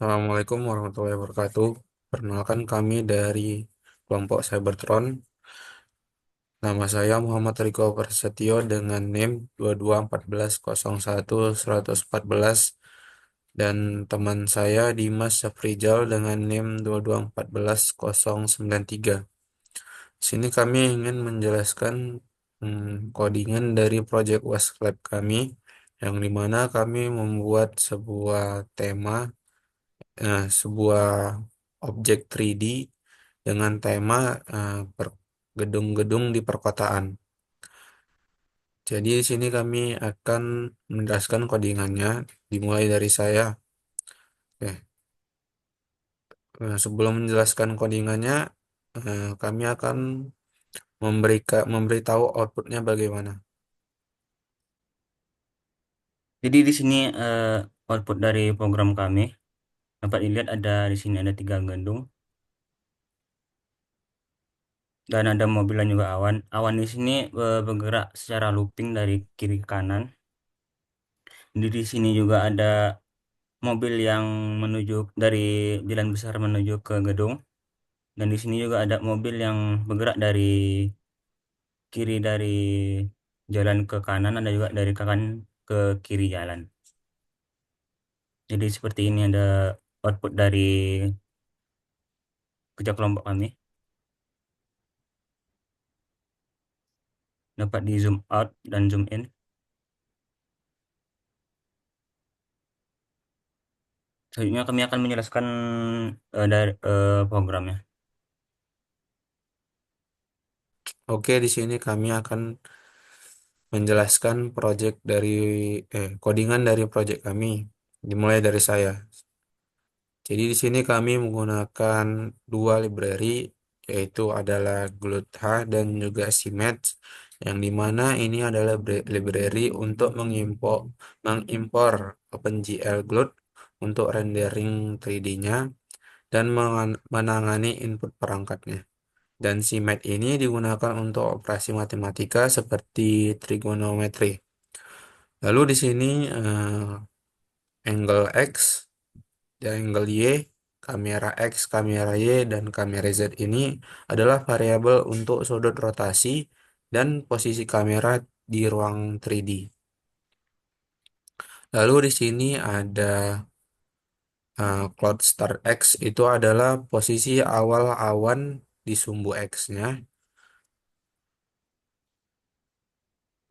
Assalamualaikum warahmatullahi wabarakatuh. Perkenalkan kami dari kelompok Cybertron. Nama saya Muhammad Riko Prasetyo dengan NIM 2214011114 dan teman saya Dimas Syafrizal dengan NIM 22141093. Di sini kami ingin menjelaskan codingan dari Project Lab kami yang dimana kami membuat sebuah tema, sebuah objek 3D dengan tema gedung-gedung di perkotaan. Jadi di sini kami akan menjelaskan codingannya dimulai dari saya. Oke. Sebelum menjelaskan codingannya, kami akan memberitahu outputnya bagaimana. Jadi di sini output dari program kami dapat dilihat di sini ada tiga gedung dan ada mobil dan juga awan. Awan di sini bergerak secara looping dari kiri ke kanan. Di sini juga ada mobil yang menuju dari jalan besar menuju ke gedung dan di sini juga ada mobil yang bergerak dari kiri dari jalan ke kanan, ada juga dari kanan ke kiri jalan. Jadi seperti ini ada output dari kerja kelompok kami. Dapat di zoom out dan zoom in. Selanjutnya kami akan menjelaskan dari programnya. Oke, di sini kami akan menjelaskan codingan dari project kami. Dimulai dari saya. Jadi di sini kami menggunakan dua library, yaitu adalah GloodH dan juga CMatch, yang dimana ini adalah library untuk mengimpor OpenGL Glued untuk rendering 3D-nya dan menangani input perangkatnya. Dan CMatch ini digunakan untuk operasi matematika seperti trigonometri. Lalu di sini angle X dan angle Y, kamera X, kamera Y, dan kamera Z ini adalah variabel untuk sudut rotasi dan posisi kamera di ruang 3D. Lalu di sini ada Cloud Start X, itu adalah posisi awal awan di sumbu X-nya.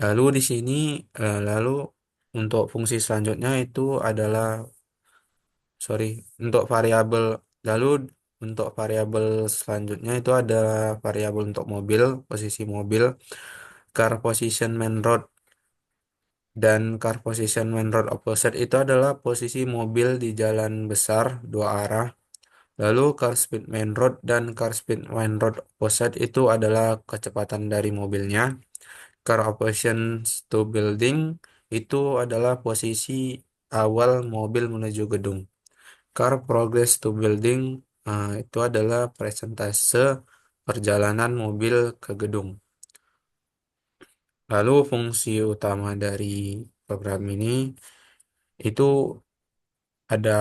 Lalu di sini lalu untuk fungsi selanjutnya itu adalah sorry untuk variabel lalu untuk variabel selanjutnya itu ada variabel untuk mobil, posisi mobil, car position main road, dan car position main road opposite itu adalah posisi mobil di jalan besar dua arah. Lalu car speed main road dan car speed main road opposite itu adalah kecepatan dari mobilnya. Car operations to building itu adalah posisi awal mobil menuju gedung. Car progress to building itu adalah presentase perjalanan mobil ke gedung. Lalu fungsi utama dari program ini itu ada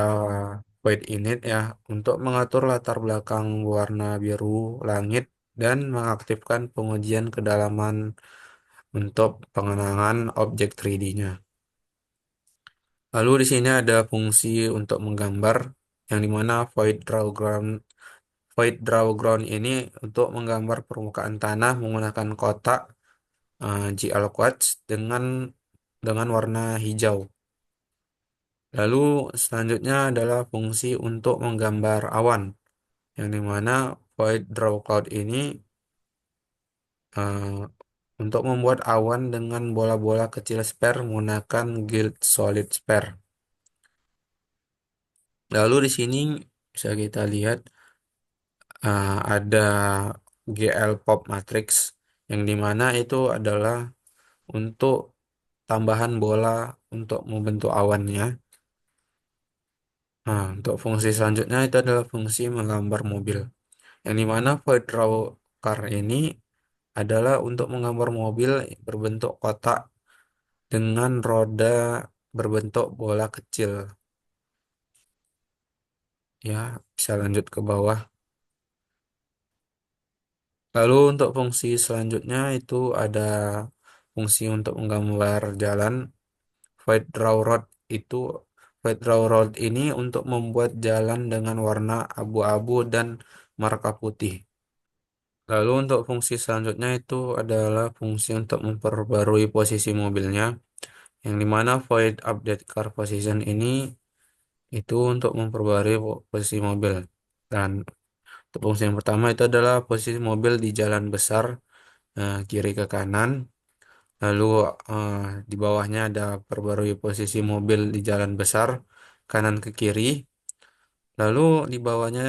void init ya untuk mengatur latar belakang warna biru langit dan mengaktifkan pengujian kedalaman untuk pengenangan objek 3D-nya. Lalu di sini ada fungsi untuk menggambar yang dimana void draw ground ini untuk menggambar permukaan tanah menggunakan kotak GL Quads dengan warna hijau. Lalu selanjutnya adalah fungsi untuk menggambar awan yang dimana void draw cloud ini eh, untuk membuat awan dengan bola-bola kecil sphere menggunakan Guild Solid Sphere. Lalu di sini bisa kita lihat ada GL Pop Matrix yang dimana itu adalah untuk tambahan bola untuk membentuk awannya. Nah, untuk fungsi selanjutnya itu adalah fungsi menggambar mobil. Yang dimana void draw car ini adalah untuk menggambar mobil berbentuk kotak dengan roda berbentuk bola kecil. Ya, bisa lanjut ke bawah. Lalu untuk fungsi selanjutnya itu ada fungsi untuk menggambar jalan. White Draw Road itu White Draw Road ini untuk membuat jalan dengan warna abu-abu dan marka putih. Lalu untuk fungsi selanjutnya itu adalah fungsi untuk memperbarui posisi mobilnya, yang dimana Void Update Car Position ini itu untuk memperbarui posisi mobil. Dan untuk fungsi yang pertama itu adalah posisi mobil di jalan besar, kiri ke kanan. Lalu eh, di bawahnya ada perbarui posisi mobil di jalan besar, kanan ke kiri. Lalu di bawahnya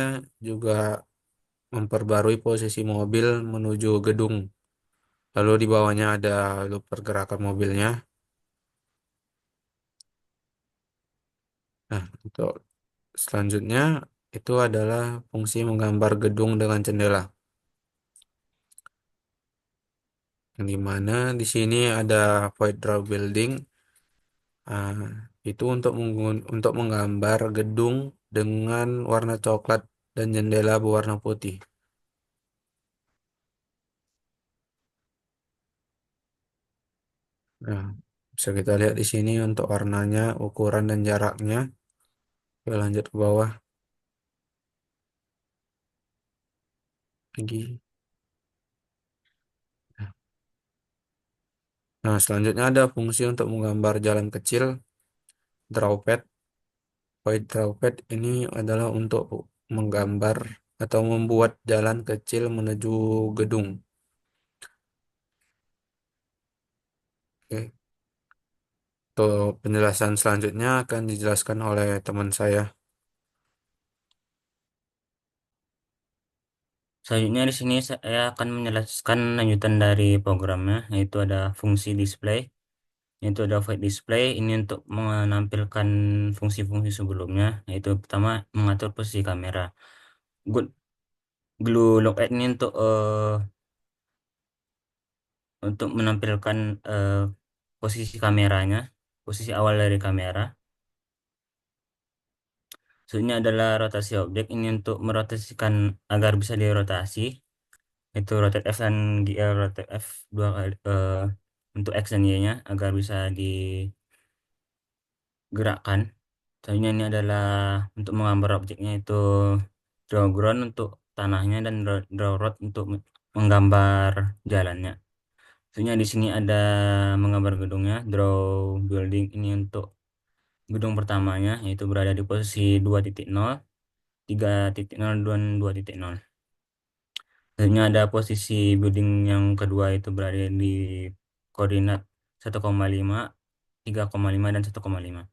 juga memperbarui posisi mobil menuju gedung. Lalu di bawahnya ada loop pergerakan mobilnya. Nah, untuk selanjutnya itu adalah fungsi menggambar gedung dengan jendela. Yang dimana di sini ada void draw building. Ah, itu untuk menggambar gedung dengan warna coklat dan jendela berwarna putih. Nah, bisa kita lihat di sini untuk warnanya, ukuran dan jaraknya. Oke, lanjut ke bawah lagi. Nah, selanjutnya ada fungsi untuk menggambar jalan kecil, draw pad. Void draw pad ini adalah untuk menggambar atau membuat jalan kecil menuju gedung. Oke. Untuk penjelasan selanjutnya akan dijelaskan oleh teman saya. Selanjutnya di sini saya akan menjelaskan lanjutan dari programnya, yaitu ada fungsi display, yaitu ada void display. Ini untuk menampilkan fungsi-fungsi sebelumnya, yaitu pertama mengatur posisi kamera. Good Glue Look Add ini untuk menampilkan eh, posisi kameranya, posisi awal dari kamera. Selanjutnya adalah rotasi objek, ini untuk merotasikan agar bisa dirotasi. Itu rotate F dan GL rotate F dua kali untuk X dan Y-nya agar bisa digerakkan. Selanjutnya ini adalah untuk menggambar objeknya, itu draw ground untuk tanahnya dan draw road untuk menggambar jalannya. Selanjutnya di sini ada menggambar gedungnya, draw building ini untuk gedung pertamanya, yaitu berada di posisi 2.0, 3.0 dan 2.0. Selanjutnya ada posisi building yang kedua, itu berada di koordinat 1,5, 3,5 dan 1,5.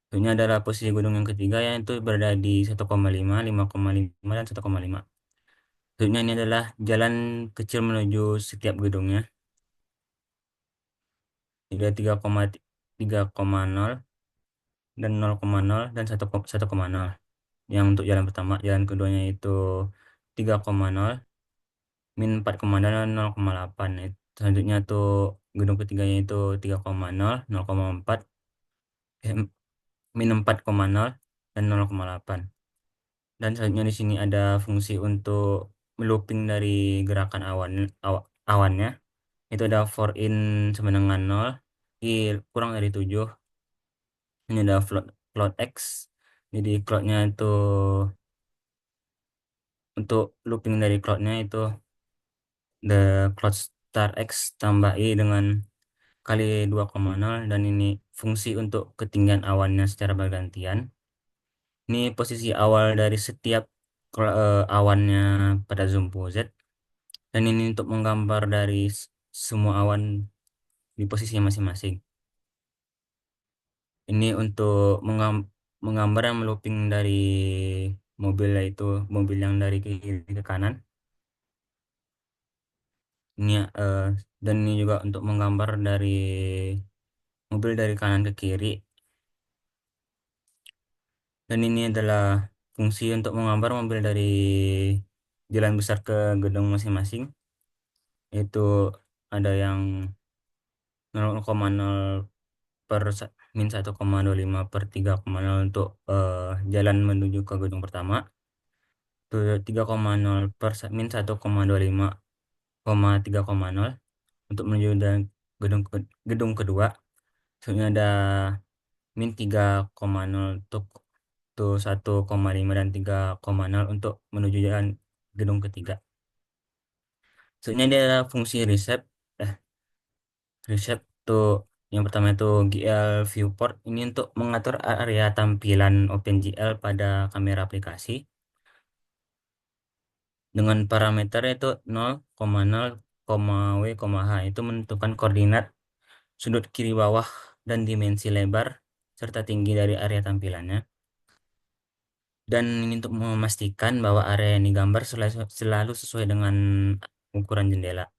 Selanjutnya adalah posisi gedung yang ketiga, yaitu berada di 1,5, 5,5 dan 1,5. Selanjutnya ini adalah jalan kecil menuju setiap gedungnya. Ada 3,0 dan 0,0 dan 1,0. Yang untuk jalan pertama, jalan keduanya itu 3,0, min 4,0 dan 0,8. Selanjutnya tuh gedung ketiganya itu 3,0, 0,4, eh, min 4,0 dan 0,8. Dan selanjutnya di sini ada fungsi untuk looping dari gerakan awannya. Itu ada for in sama dengan 0, i kurang dari 7. Ini ada float X. Jadi cloudnya itu, untuk looping dari cloudnya itu the cloud star X tambah i dengan kali 2,0, dan ini fungsi untuk ketinggian awannya secara bergantian. Ini posisi awal dari setiap awannya pada zoom Z, dan ini untuk menggambar dari semua awan di posisinya masing-masing. Ini untuk menggambar dan melooping dari mobil, yaitu mobil yang dari kiri ke kanan. Ini dan ini juga untuk menggambar dari mobil dari kanan ke kiri. Dan ini adalah fungsi untuk menggambar mobil dari jalan besar ke gedung masing-masing. Itu ada yang 0,0 per -1,25/3,0 untuk jalan menuju ke gedung pertama. Itu 3,0 per -1,25,3,0 untuk menuju dan gedung kedua. Selanjutnya ada -3,0 untuk tuh 1,5 dan 3,0 untuk menuju jalan gedung ketiga. Selanjutnya dia ada fungsi eh, reset tuh yang pertama itu GL Viewport, ini untuk mengatur area tampilan OpenGL pada kamera aplikasi dengan parameter itu 0,0,W,H, itu menentukan koordinat sudut kiri bawah dan dimensi lebar serta tinggi dari area tampilannya. Dan ini untuk memastikan bahwa area yang digambar selalu sesuai dengan ukuran jendela.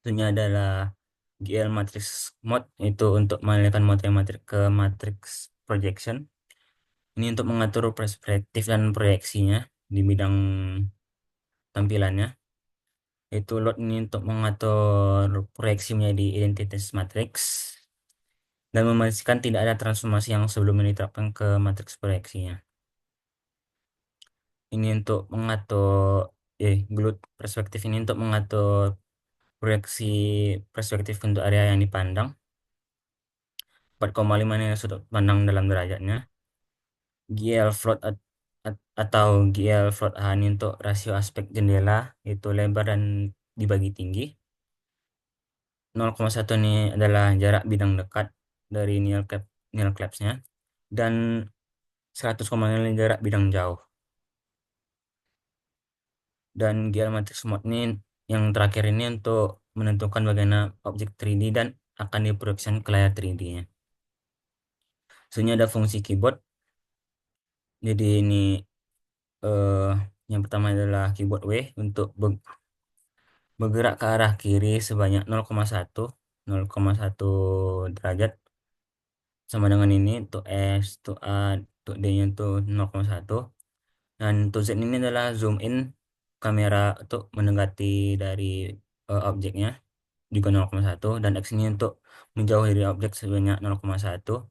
Tentunya adalah GL Matrix Mode, itu untuk mengalihkan mode matrix ke matrix projection. Ini untuk mengatur perspektif dan proyeksinya di bidang tampilannya. Itu load ini untuk mengatur proyeksi menjadi identitas matrix dan memastikan tidak ada transformasi yang sebelumnya diterapkan ke matriks proyeksinya. Ini untuk mengatur glut perspektif, ini untuk mengatur proyeksi perspektif untuk area yang dipandang. 4,5 ini sudut pandang dalam derajatnya. GL float atau GL float H ini untuk rasio aspek jendela, itu lebar dan dibagi tinggi. 0,1 ini adalah jarak bidang dekat dari near collapse-nya, dan 100,5 ini jarak bidang jauh. Dan geometric mode ini yang terakhir ini untuk menentukan bagaimana objek 3D dan akan diproyeksikan ke layar 3D-nya. Selanjutnya ada fungsi keyboard. Jadi ini eh, yang pertama adalah keyboard W untuk bergerak ke arah kiri sebanyak 0,1 derajat, sama dengan ini untuk S, untuk A, untuk D-nya itu 0,1. Dan untuk Z ini adalah zoom in kamera untuk mendekati dari objeknya juga 0,1, dan X ini untuk menjauh dari objek sebanyak 0,1,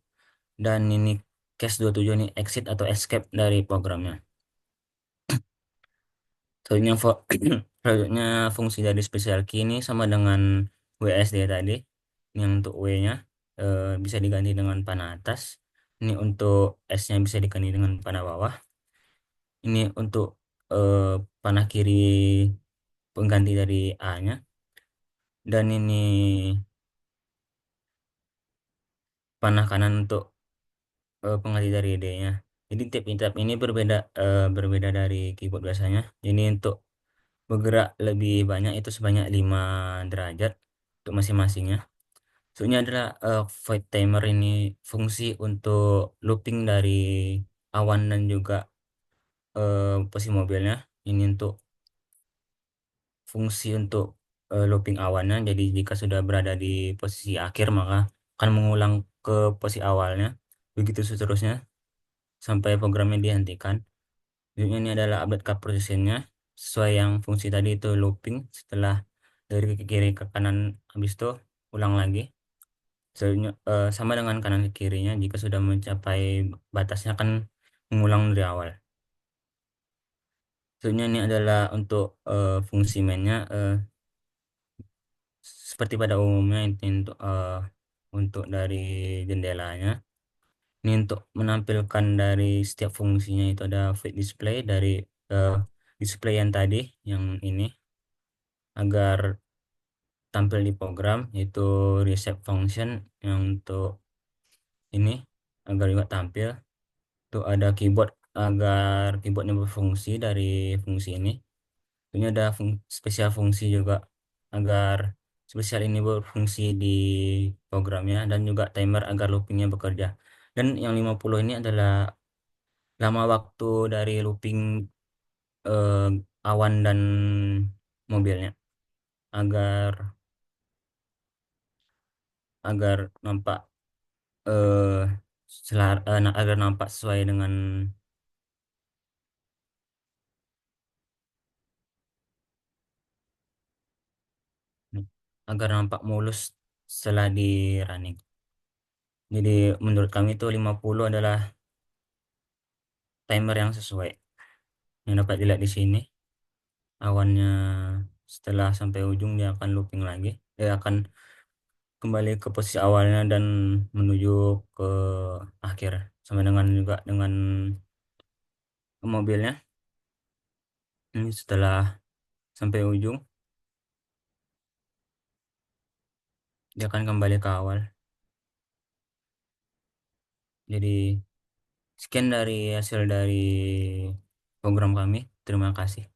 dan ini case 27 ini exit atau escape dari programnya. Selanjutnya, selanjutnya fungsi dari special key ini sama dengan WSD tadi. Ini yang untuk W-nya bisa diganti dengan panah atas. Ini untuk S-nya bisa diganti dengan panah bawah. Ini untuk eh, panah kiri pengganti dari A-nya. Dan ini panah kanan untuk pengganti dari D-nya. Jadi tiap-tiap ini berbeda dari keyboard biasanya. Ini untuk bergerak lebih banyak itu sebanyak 5 derajat untuk masing-masingnya. Soalnya adalah void timer, ini fungsi untuk looping dari awan dan juga posisi mobilnya. Ini untuk fungsi untuk looping awannya. Jadi jika sudah berada di posisi akhir maka akan mengulang ke posisi awalnya. Begitu seterusnya sampai programnya dihentikan. Selanjutnya ini adalah update car positionnya sesuai yang fungsi tadi itu looping, setelah dari ke kiri ke kanan habis itu ulang lagi. Selanjutnya sama dengan kanan ke kirinya, jika sudah mencapai batasnya akan mengulang dari awal. Selanjutnya ini adalah untuk fungsi mainnya, seperti pada umumnya ini untuk dari jendelanya. Ini untuk menampilkan dari setiap fungsinya itu ada fade display dari eh, display yang tadi, yang ini agar tampil di program, yaitu reset function yang untuk ini agar juga tampil. Itu ada keyboard agar keyboardnya berfungsi dari fungsi ini. Ini ada spesial fungsi juga agar spesial ini berfungsi di programnya, dan juga timer agar loopingnya bekerja. Dan yang 50 ini adalah lama waktu dari looping eh, awan dan mobilnya, agar agar nampak eh agar nampak sesuai dengan agar nampak mulus setelah di running. Jadi menurut kami itu 50 adalah timer yang sesuai. Yang dapat dilihat di sini, awannya setelah sampai ujung dia akan looping lagi. Dia akan kembali ke posisi awalnya dan menuju ke akhir. Sama dengan juga dengan mobilnya. Ini setelah sampai ujung, dia akan kembali ke awal. Jadi sekian dari hasil dari program kami. Terima kasih.